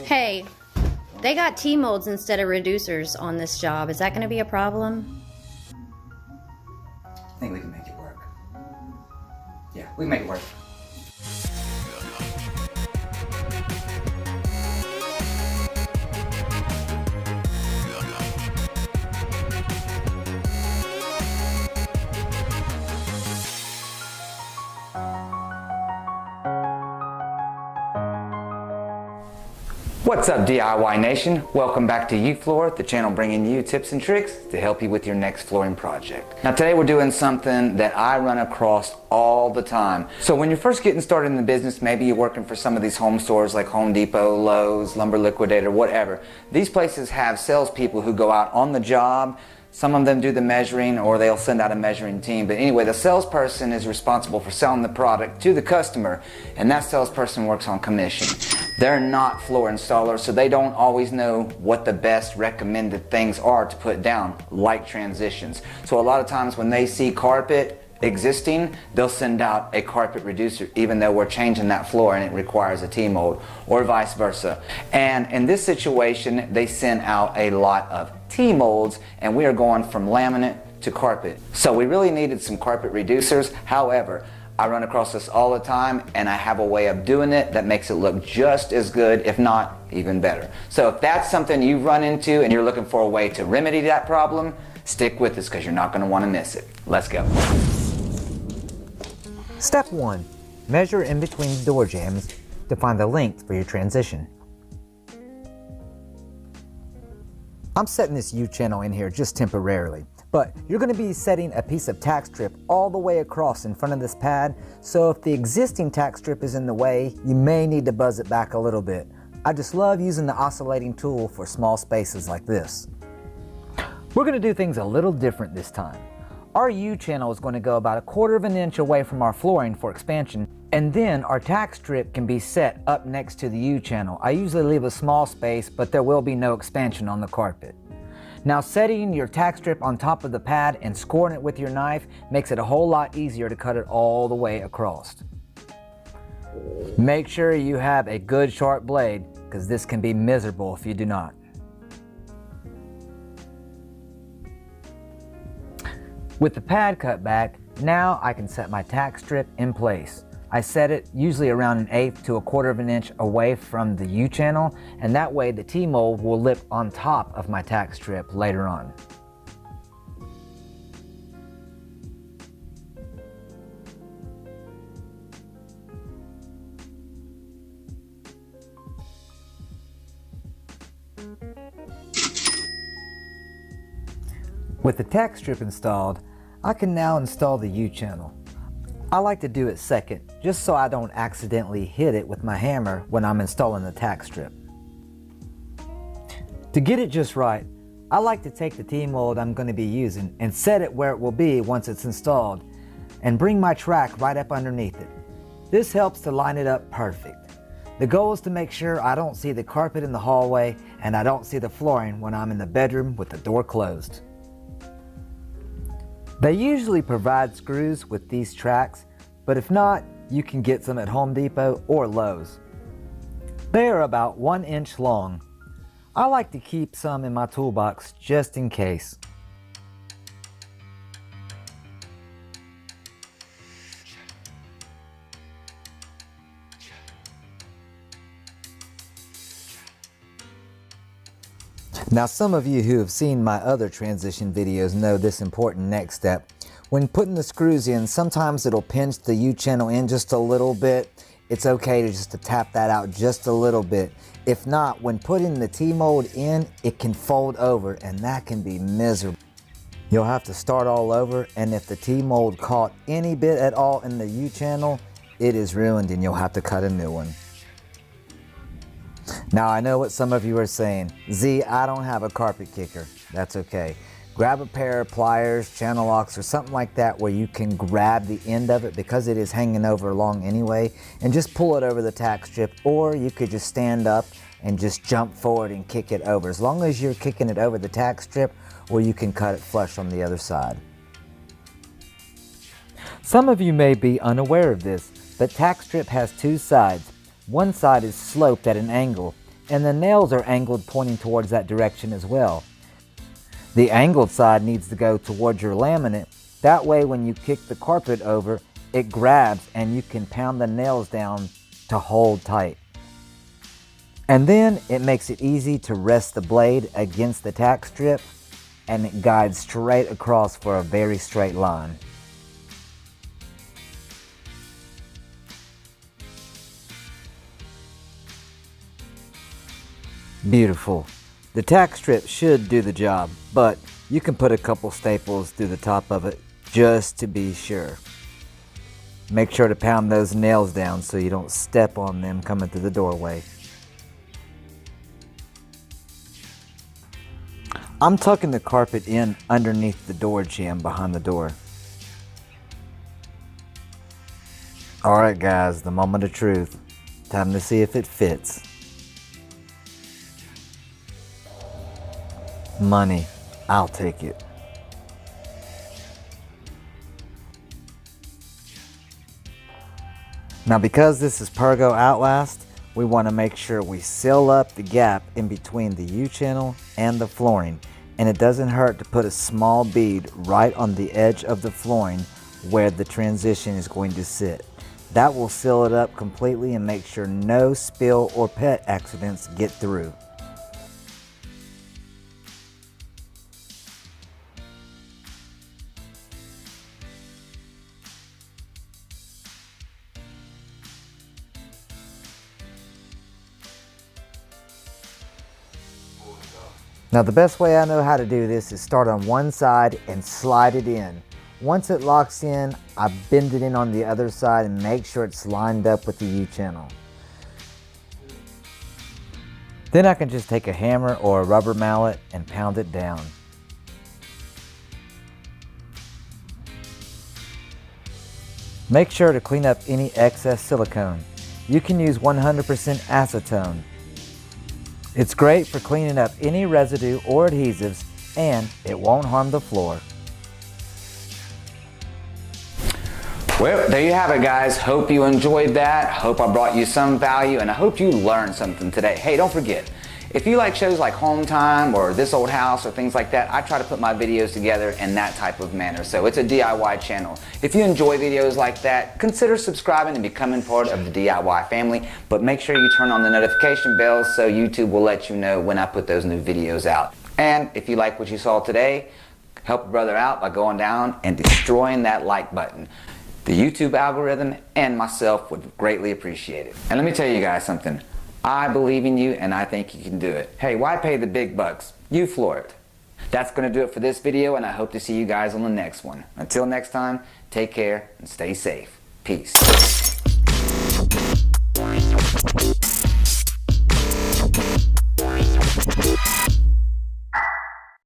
Hey, they got T-molds instead of reducers on this job. Is that going to be a problem? I think we can make it work. Yeah, we can make it work. What's up, DIY Nation? Welcome back to YOUFLOOR, the channel bringing you tips and tricks to help you with your next flooring project. Now today we're doing something that I run across all the time. So when you're first getting started in the business, maybe you're working for some of these home stores like Home Depot, Lowe's, Lumber Liquidator, whatever. These places have salespeople who go out on the job. Some of them do the measuring, or they'll send out a measuring team. But anyway, the salesperson is responsible for selling the product to the customer, and that salesperson works on commission. They're not floor installers, so they don't always know what the best recommended things are to put down, like transitions. So a lot of times when they see carpet existing, they'll send out a carpet reducer even though we're changing that floor and it requires a T-mold, or vice versa. And in this situation, they send out a lot of T-molds, and we are going from laminate to carpet. So we really needed some carpet reducers. However, I run across this all the time, and I have a way of doing it that makes it look just as good, if not even better. So if that's something you run into and you're looking for a way to remedy that problem, stick with us because you're not going to want to miss it. Let's go. Step 1. Measure in between the door jambs to find the length for your transition. I'm setting this U-channel in here just temporarily, but you're going to be setting a piece of tack strip all the way across in front of this pad, so if the existing tack strip is in the way, you may need to buzz it back a little bit. I just love using the oscillating tool for small spaces like this. We're going to do things a little different this time. Our U-channel is going to go about 1/4 of an inch away from our flooring for expansion, and then our tack strip can be set up next to the U-channel. I usually leave a small space, but there will be no expansion on the carpet. Now, setting your tack strip on top of the pad and scoring it with your knife makes it a whole lot easier to cut it all the way across. Make sure you have a good sharp blade, because this can be miserable if you do not. With the pad cut back, now I can set my tack strip in place. I set it usually around 1/8 to 1/4 of an inch away from the U-channel, and that way the T-mold will lip on top of my tack strip later on. With the tack strip installed, I can now install the U-channel. I like to do it second, just so I don't accidentally hit it with my hammer when I'm installing the tack strip. To get it just right, I like to take the T-mold I'm going to be using and set it where it will be once it's installed, and bring my track right up underneath it. This helps to line it up perfect. The goal is to make sure I don't see the carpet in the hallway and I don't see the flooring when I'm in the bedroom with the door closed. They usually provide screws with these tracks, but if not, you can get some at Home Depot or Lowe's. They are about 1 inch long. I like to keep some in my toolbox just in case. Now, some of you who have seen my other transition videos know this important next step. When putting the screws in, sometimes it'll pinch the U-channel in just a little bit. It's okay to just tap that out just a little bit. If not, when putting the T-mold in, it can fold over, and that can be miserable. You'll have to start all over, and if the T-mold caught any bit at all in the U-channel, it is ruined and you'll have to cut a new one. Now, I know what some of you are saying. Z, I don't have a carpet kicker. That's okay. Grab a pair of pliers, channel locks, or something like that where you can grab the end of it because it is hanging over long anyway, and just pull it over the tack strip, or you could just stand up and just jump forward and kick it over, as long as you're kicking it over the tack strip, or you can cut it flush on the other side. Some of you may be unaware of this, but tack strip has two sides. One side is sloped at an angle, and the nails are angled pointing towards that direction as well. The angled side needs to go towards your laminate. That way when you kick the carpet over, it grabs and you can pound the nails down to hold tight. And then it makes it easy to rest the blade against the tack strip, and it guides straight across for a very straight line. Beautiful. The tack strip should do the job, but you can put a couple staples through the top of it just to be sure. Make sure to pound those nails down so you don't step on them coming through the doorway. I'm tucking the carpet in underneath the door jamb behind the door. Alright guys, the moment of truth. Time to see if it fits. Money, I'll take it. Now because this is Pergo Outlast, we want to make sure we seal up the gap in between the U-channel and the flooring. And it doesn't hurt to put a small bead right on the edge of the flooring where the transition is going to sit. That will seal it up completely and make sure no spill or pet accidents get through. Now the best way I know how to do this is start on one side and slide it in. Once it locks in, I bend it in on the other side and make sure it's lined up with the U-channel. Then I can just take a hammer or a rubber mallet and pound it down. Make sure to clean up any excess silicone. You can use 100% acetone. It's great for cleaning up any residue or adhesives, and it won't harm the floor. Well, there you have it guys. Hope you enjoyed that. Hope I brought you some value, and I hope you learned something today. Hey, don't forget, if you like shows like Home Time or This Old House or things like that, I try to put my videos together in that type of manner. So it's a DIY channel. If you enjoy videos like that, consider subscribing and becoming part of the DIY family. But make sure you turn on the notification bell so YouTube will let you know when I put those new videos out. And if you like what you saw today, help a brother out by going down and destroying that like button. The YouTube algorithm and myself would greatly appreciate it. And let me tell you guys something. I believe in you and I think you can do it. Hey, why pay the big bucks? You floor it. That's going to do it for this video, and I hope to see you guys on the next one. Until next time, take care and stay safe. Peace.